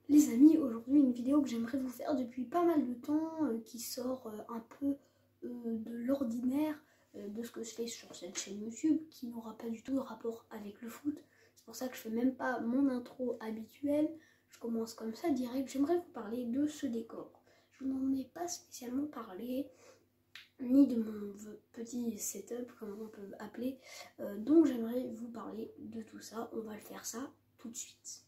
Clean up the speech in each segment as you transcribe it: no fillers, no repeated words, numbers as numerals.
Les amis, aujourd'hui une vidéo que j'aimerais vous faire depuis pas mal de temps, qui sort un peu de l'ordinaire de ce que je fais sur cette chaîne YouTube, qui n'aura pas du tout de rapport avec le foot. C'est pour ça que je fais même pas mon intro habituelle, je commence comme ça direct. J'aimerais vous parler de ce décor. Je n'en ai pas spécialement parlé, ni de mon petit setup, comme on peut appeler, donc j'aimerais vous parler de tout ça. On va le faire ça tout de suite.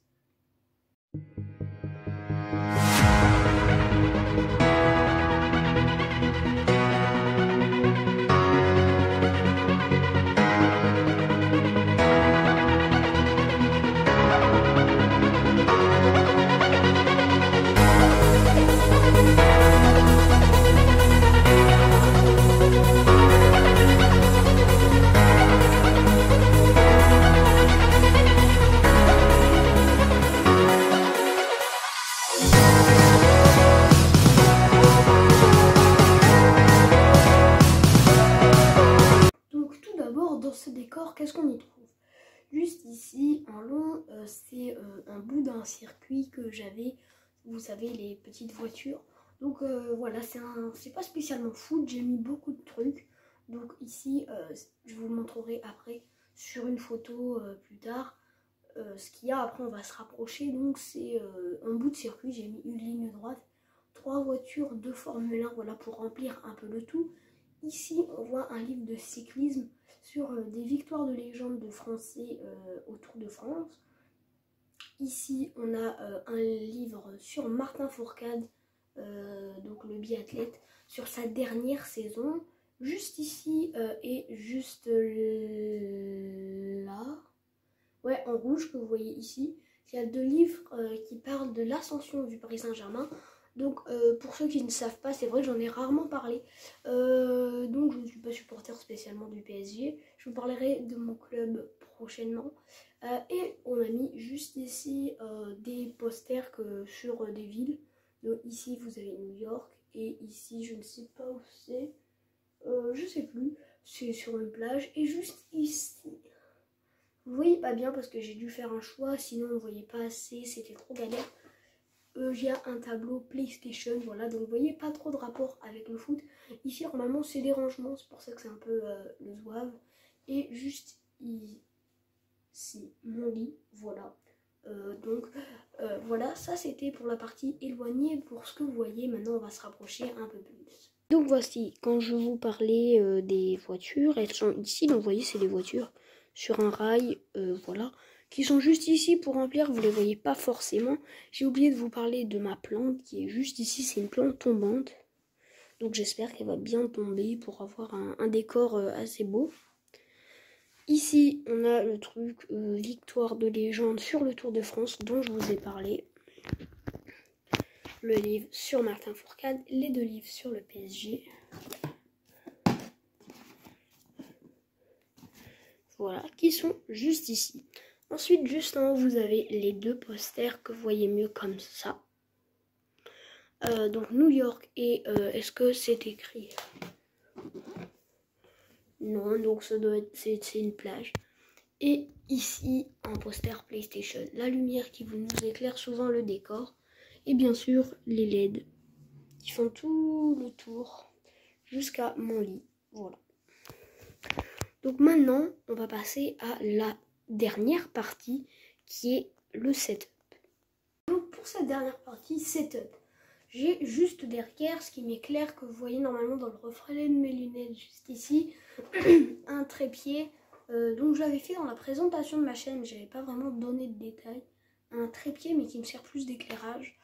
Dans ce décor, qu'est-ce qu'on y trouve? Juste ici, en long, c'est un bout d'un circuit que j'avais, vous savez, les petites voitures. Donc voilà, c'est pas spécialement foot, j'ai mis beaucoup de trucs. Donc ici, je vous montrerai après sur une photo plus tard ce qu'il y a. Après, on va se rapprocher. Donc c'est un bout de circuit, j'ai mis une ligne droite, 3 voitures de Formule 1, voilà, pour remplir un peu le tout. Ici, on voit un livre de cyclisme sur des victoires de légende de Français au Tour de France. Ici, on a un livre sur Martin Fourcade, donc le biathlète, sur sa dernière saison. Juste ici et juste là, ouais, en rouge que vous voyez ici, il y a 2 livres qui parlent de l'ascension du Paris Saint-Germain. Donc pour ceux qui ne savent pas, c'est vrai que j'en ai rarement parlé, donc je ne suis pas supporter spécialement du PSG, je vous parlerai de mon club prochainement. Et on a mis juste ici des posters sur des villes. Donc ici vous avez New York, et ici je ne sais pas où c'est, je sais plus, c'est sur une plage. Et juste ici, vous voyez pas bien parce que j'ai dû faire un choix, sinon on ne voyait pas assez, c'était trop galère. J'ai un tableau PlayStation, voilà, donc vous voyez pas trop de rapport avec le foot. Ici normalement c'est des rangements, c'est pour ça que c'est un peu le zouave. Et juste ici mon lit, voilà. Voilà, ça c'était pour la partie éloignée. Pour ce que vous voyez, maintenant on va se rapprocher un peu plus. Donc voici, quand je vous parlais des voitures, elles sont ici, donc vous voyez c'est des voitures sur un rail, voilà, qui sont juste ici pour remplir, vous les voyez pas forcément. J'ai oublié de vous parler de ma plante qui est juste ici, c'est une plante tombante. Donc j'espère qu'elle va bien tomber pour avoir un décor assez beau. Ici, on a le truc victoire de légende sur le Tour de France dont je vous ai parlé. Le livre sur Martin Fourcade, les 2 livres sur le PSG. Voilà, qui sont juste ici. Ensuite, juste en haut, vous avez les 2 posters que vous voyez mieux comme ça. Donc New York, et est-ce que c'est écrit? Non, donc ça doit être, c'est une plage. Et ici, un poster PlayStation. La lumière qui nous éclaire souvent le décor. Et bien sûr, les LED qui font tout le tour jusqu'à mon lit. Voilà. Donc maintenant, on va passer à la dernière partie qui est le setup. Donc pour cette dernière partie, setup, j'ai juste derrière ce qui m'éclaire, que vous voyez normalement dans le reflet de mes lunettes juste ici, un trépied. Donc je l'avais fait dans la présentation de ma chaîne, j'avais pas vraiment donné de détails. Un trépied mais qui me sert plus d'éclairage.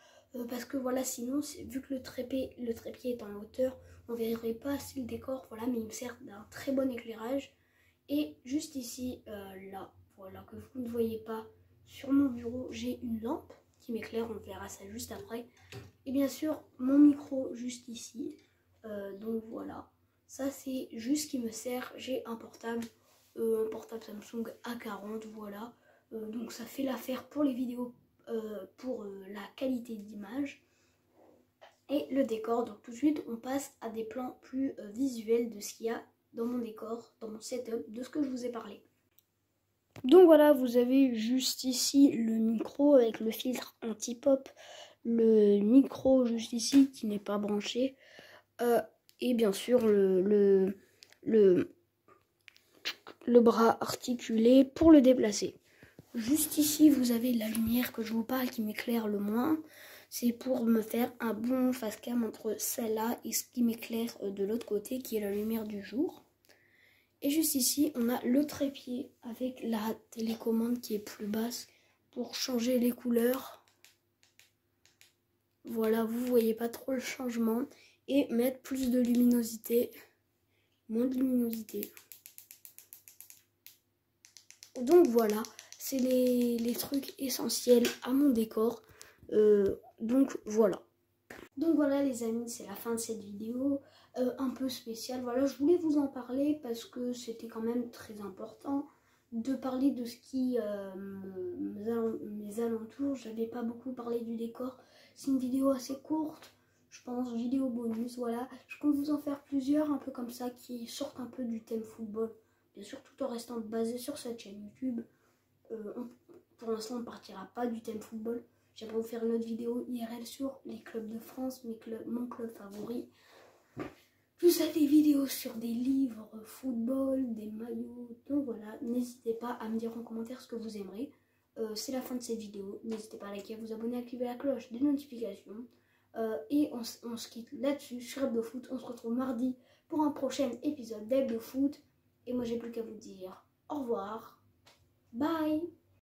Parce que voilà, sinon, vu que le trépied est en hauteur, on verrait pas assez le décor, voilà, mais il me sert d'un très bon éclairage. Et juste ici, là, voilà, que vous ne voyez pas, sur mon bureau, j'ai une lampe qui m'éclaire, on verra ça juste après. Et bien sûr, mon micro juste ici, donc voilà, ça c'est juste ce qui me sert. J'ai un portable Samsung A40, voilà, donc ça fait l'affaire pour les vidéos, pour la qualité d'image. Et le décor, donc tout de suite on passe à des plans plus visuels de ce qu'il y a dans mon décor, dans mon setup, de ce que je vous ai parlé. Donc voilà, vous avez juste ici le micro avec le filtre anti-pop, le micro juste ici qui n'est pas branché, et bien sûr le bras articulé pour le déplacer. Juste ici, vous avez la lumière que je vous parle qui m'éclaire le moins. C'est pour me faire un bon face cam entre celle-là et ce qui m'éclaire de l'autre côté qui est la lumière du jour. Et juste ici, on a le trépied avec la télécommande qui est plus basse pour changer les couleurs. Voilà, vous voyez pas trop le changement. Et mettre plus de luminosité, moins de luminosité. Donc voilà, c'est les trucs essentiels à mon décor. Donc voilà. Donc voilà les amis, c'est la fin de cette vidéo un peu spéciale. Voilà, je voulais vous en parler parce que c'était quand même très important de parler de ce qui mes alentours. J'avais pas beaucoup parlé du décor. C'est une vidéo assez courte, je pense, vidéo bonus. Voilà, je compte vous en faire plusieurs un peu comme ça qui sortent un peu du thème football. Bien sûr, tout en restant basé sur cette chaîne YouTube. Pour l'instant, on ne partira pas du thème football. J'aimerais vous faire une autre vidéo IRL sur les clubs de France, mon club favori. Plus à des vidéos sur des livres, football, des maillots. Donc voilà, n'hésitez pas à me dire en commentaire ce que vous aimerez. C'est la fin de cette vidéo. N'hésitez pas à liker, à vous abonner, à activer la cloche des notifications. Et on se quitte là-dessus sur HebdoFoot. On se retrouve mardi pour un prochain épisode d'HebdoFoot. Et moi, j'ai plus qu'à vous dire au revoir. Bye!